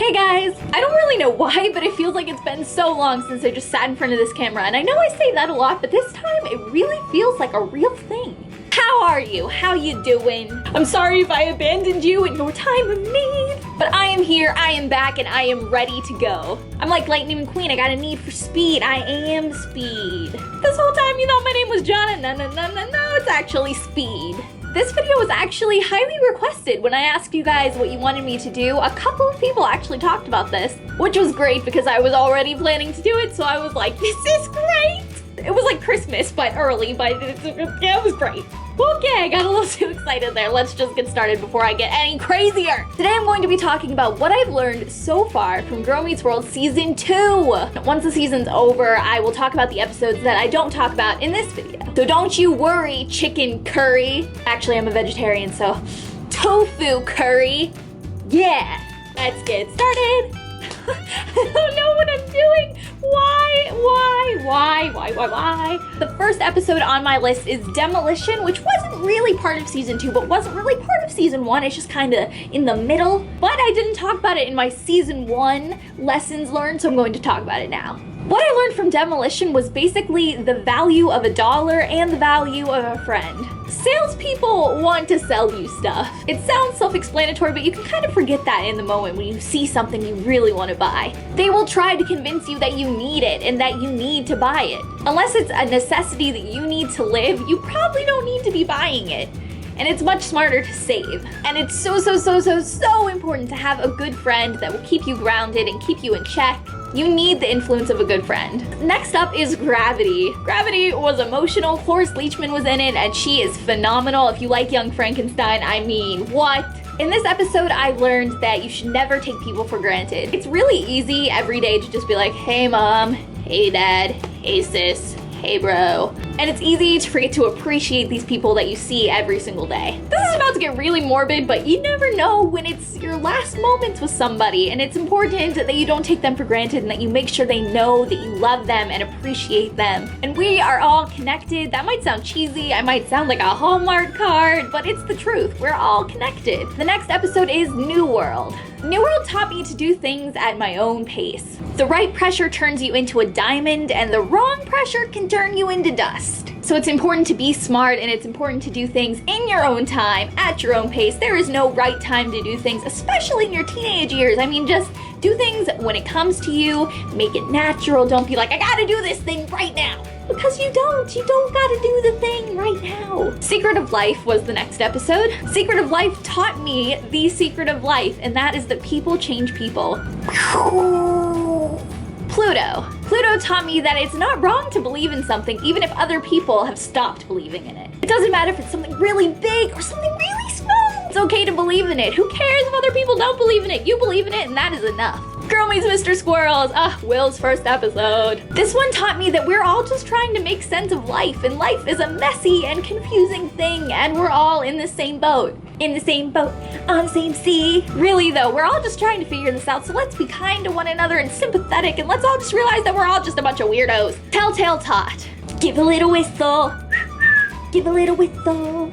Hey guys! I don't really know why, but it feels like it's been so long since I just sat in front of this camera, and I know I say that a lot, but this time it really feels like a real thing. How are you? How you doing? I'm sorry if I abandoned you in your time of need, but I am here, I am back, and I am ready to go. I'm like Lightning McQueen, I got a need for speed. I am speed. This whole time you thought my name was Jona. No, it's actually Speed. This video was actually highly requested. When I asked you guys what you wanted me to do, a couple of people actually talked about this, which was great because I was already planning to do it, so I was like, this is great! It was like Christmas, but early, but yeah, it was great. Okay, I got a little too excited there. Let's just get started before I get any crazier. Today I'm going to be talking about what I've learned so far from Girl Meets World Season 2. Once the season's over, I will talk about the episodes that I don't talk about in this video. So don't you worry, chicken curry. Actually, I'm a vegetarian, so tofu curry. Yeah, let's get started. I don't know what I'm doing. Why? The first episode on my list is Demolition, which wasn't really part of Season 2, but wasn't really part of Season 1. It's just kind of in the middle. But I didn't talk about it in my Season 1 lessons learned, so I'm going to talk about it now. What I learned from Demolition was basically the value of $1 and the value of a friend. Salespeople want to sell you stuff. It sounds self-explanatory, but you can kind of forget that in the moment when you see something you really want to buy. They will try to convince you that you need it and that you need to buy it. Unless it's a necessity that you need to live, you probably don't need to be buying it. And it's much smarter to save. And it's so important to have a good friend that will keep you grounded and keep you in check. You need the influence of a good friend. Next up is Gravity. Gravity was emotional. Cloris Leachman was in it, and she is phenomenal. If you like Young Frankenstein, I mean, what? In this episode, I learned that you should never take people for granted. It's really easy every day to just be like, hey mom, hey dad, hey sis, hey bro. And it's easy to forget to appreciate these people that you see every single day. This is about to get really morbid, but you never know when it's your last moments with somebody, and it's important that you don't take them for granted and that you make sure they know that you love them and appreciate them. And we are all connected. That might sound cheesy, I might sound like a Hallmark card, but it's the truth. We're all connected. The next episode is New World. New World taught me to do things at my own pace. The right pressure turns you into a diamond, and the wrong pressure can turn you into dust. So it's important to be smart, and it's important to do things in your own time, at your own pace. There is no right time to do things, especially in your teenage years. I mean, just do things when it comes to you, make it natural. Don't be like, I gotta do this thing right now. Because you don't gotta do the thing right now. Secret of Life was the next episode. Secret of Life taught me the secret of life, and that is that people change people. Pluto taught me that it's not wrong to believe in something even if other people have stopped believing in it. It doesn't matter if it's something really big or something really small. It's okay to believe in it. Who cares if other people don't believe in it? You believe in it, and that is enough. Girl Meets Mr. Squirrels. Will's first episode. This one taught me that we're all just trying to make sense of life, and life is a messy and confusing thing, and we're all in the same boat. In the same boat, on the same sea. Really though, we're all just trying to figure this out, so let's be kind to one another and sympathetic, and let's all just realize that we're all just a bunch of weirdos. Telltale taught. Give a little whistle. Give a little whistle.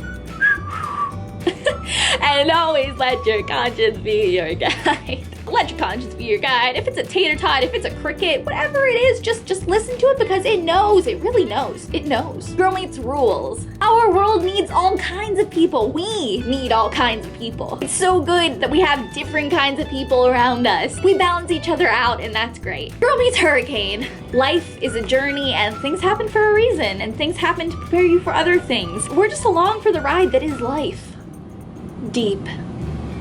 And always let your conscience be your guide. Let your conscience be your guide. If it's a tater tot, if it's a cricket, whatever it is, just listen to it because it knows. It really knows. It knows. Girl Meets Rules. Our world needs all kinds of people. We need all kinds of people. It's so good that we have different kinds of people around us. We balance each other out, and that's great. Girl Meets Hurricane. Life is a journey, and things happen for a reason, and things happen to prepare you for other things. We're just along for the ride that is life. Deep.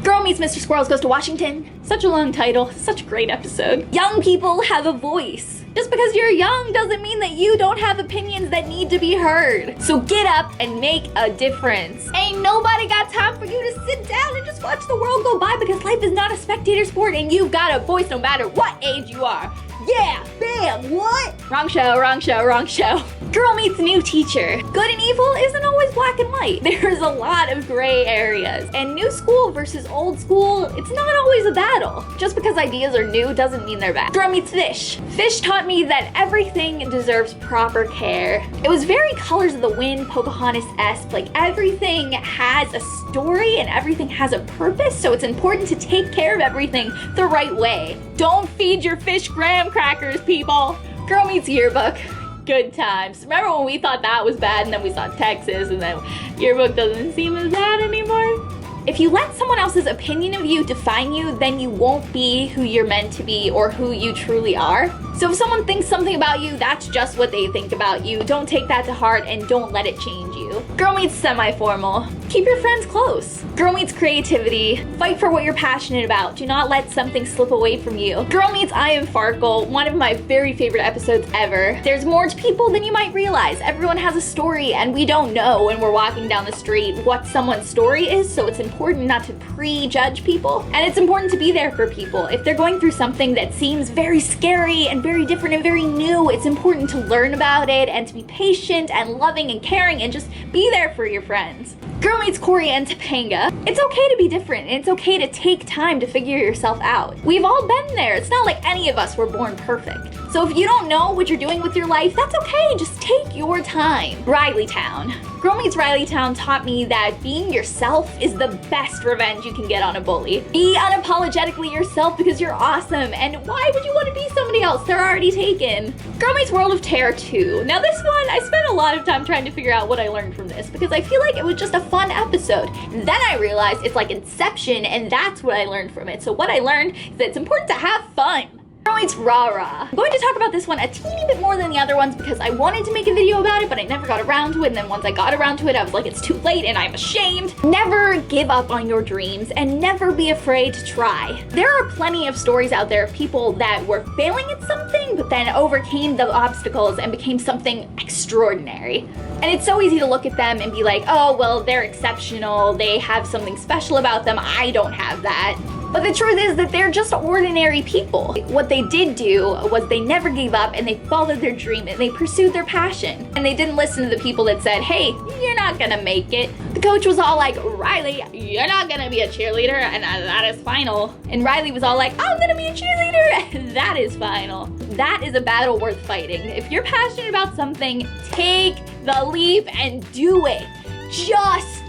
Girl Meets Mr. Squirrels Goes to Washington. Such a long title, such a great episode. Young people have a voice. Just because you're young doesn't mean that you don't have opinions that need to be heard. So get up and make a difference. Ain't nobody got time for you to sit down and just watch the world go by, because life is not a spectator sport, and you've got a voice no matter what age you are. Yeah, bam, what? Wrong show. Girl Meets New Teacher. Good and evil isn't always black and white. There's a lot of gray areas. And new school versus old old school, it's not always a battle. Just because ideas are new doesn't mean they're bad. Girl meets fish. Fish taught me that everything deserves proper care. It was very Colors of the Wind, Pocahontas-esque. Like, everything has a story and everything has a purpose, so it's important to take care of everything the right way. Don't feed your fish graham crackers, people. Girl Meets Yearbook. Good times. Remember when we thought that was bad and then we saw Texas and then Yearbook doesn't seem as bad anymore? If you let someone else's opinion of you define you, then you won't be who you're meant to be or who you truly are. So if someone thinks something about you, that's just what they think about you. Don't take that to heart and don't let it change you. Girl Meets Semi-Formal. Keep your friends close. Girl Meets Creativity. Fight for what you're passionate about. Do not let something slip away from you. Girl Meets I Am Farkle. One of my very favorite episodes ever. There's more to people than you might realize. Everyone has a story and we don't know when we're walking down the street what someone's story is, so it's important not to prejudge people. And it's important to be there for people. If they're going through something that seems very scary and very different and very new, it's important to learn about it and to be patient and loving and caring and just be there for your friends. Girl Meets Corey and Topanga. It's okay to be different and it's okay to take time to figure yourself out. We've all been there. It's not like any of us were born perfect. So if you don't know what you're doing with your life, that's okay. Just take your time. Rileytown. Girl Meets Rileytown taught me that being yourself is the best revenge you can get on a bully. Be unapologetically yourself because you're awesome, and why would you want to be somebody else? They're already taken. Girl Meets World of Terror 2. Now this one, I spent a lot of time trying to figure out what I learned from this because I feel like it was just a fun episode. And then I realized it's like Inception, and that's what I learned from it. So what I learned is that it's important to have fun. Girl Meets Rah-Rah. I'm going to talk about this one a teeny bit more than the other ones because I wanted to make a video about it, but I never got around to it, and then once I got around to it, I was like, it's too late and I'm ashamed. Never give up on your dreams and never be afraid to try. There are plenty of stories out there of people that were failing at something, but then overcame the obstacles and became something extraordinary. And it's so easy to look at them and be like, oh, well, they're exceptional, they have something special about them, I don't have that. But the truth is that they're just ordinary people. What they did do was they never gave up and they followed their dream and they pursued their passion. And they didn't listen to the people that said, hey, you're not gonna make it. The coach was all like, Riley, you're not gonna be a cheerleader, and that is final. And Riley was all like, I'm gonna be a cheerleader, and that is final. That is a battle worth fighting. If you're passionate about something, take the leap and do it. Just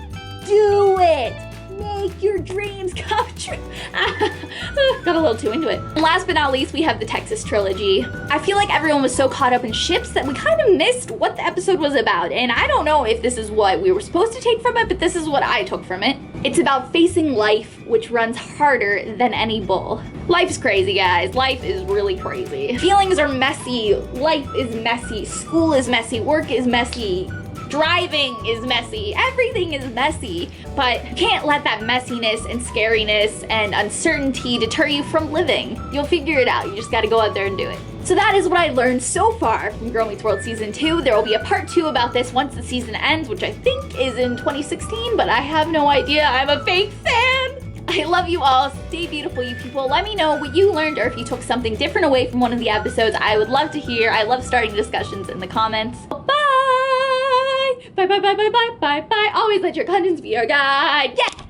do it. Make your dreams come true. Got a little too into it. And last but not least, we have the Texas trilogy. I feel like everyone was so caught up in ships that we kind of missed what the episode was about. And I don't know if this is what we were supposed to take from it, but this is what I took from it. It's about facing life, which runs harder than any bull. Life's crazy, guys. Life is really crazy. Feelings are messy. Life is messy. School is messy. Work is messy. Driving is messy. Everything is messy, but you can't let that messiness and scariness and uncertainty deter you from living. You'll figure it out. You just gotta go out there and do it. So that is what I learned so far from Girl Meets World Season 2. There will be a part 2 about this once the season ends, which I think is in 2016, but I have no idea. I'm a fake fan. I love you all. Stay beautiful, you people. Let me know what you learned or if you took something different away from one of the episodes. I would love to hear. I love starting discussions in the comments. Bye! Bye, bye, bye, bye, bye, bye, bye. Always let your conscience be your guide. Yeah!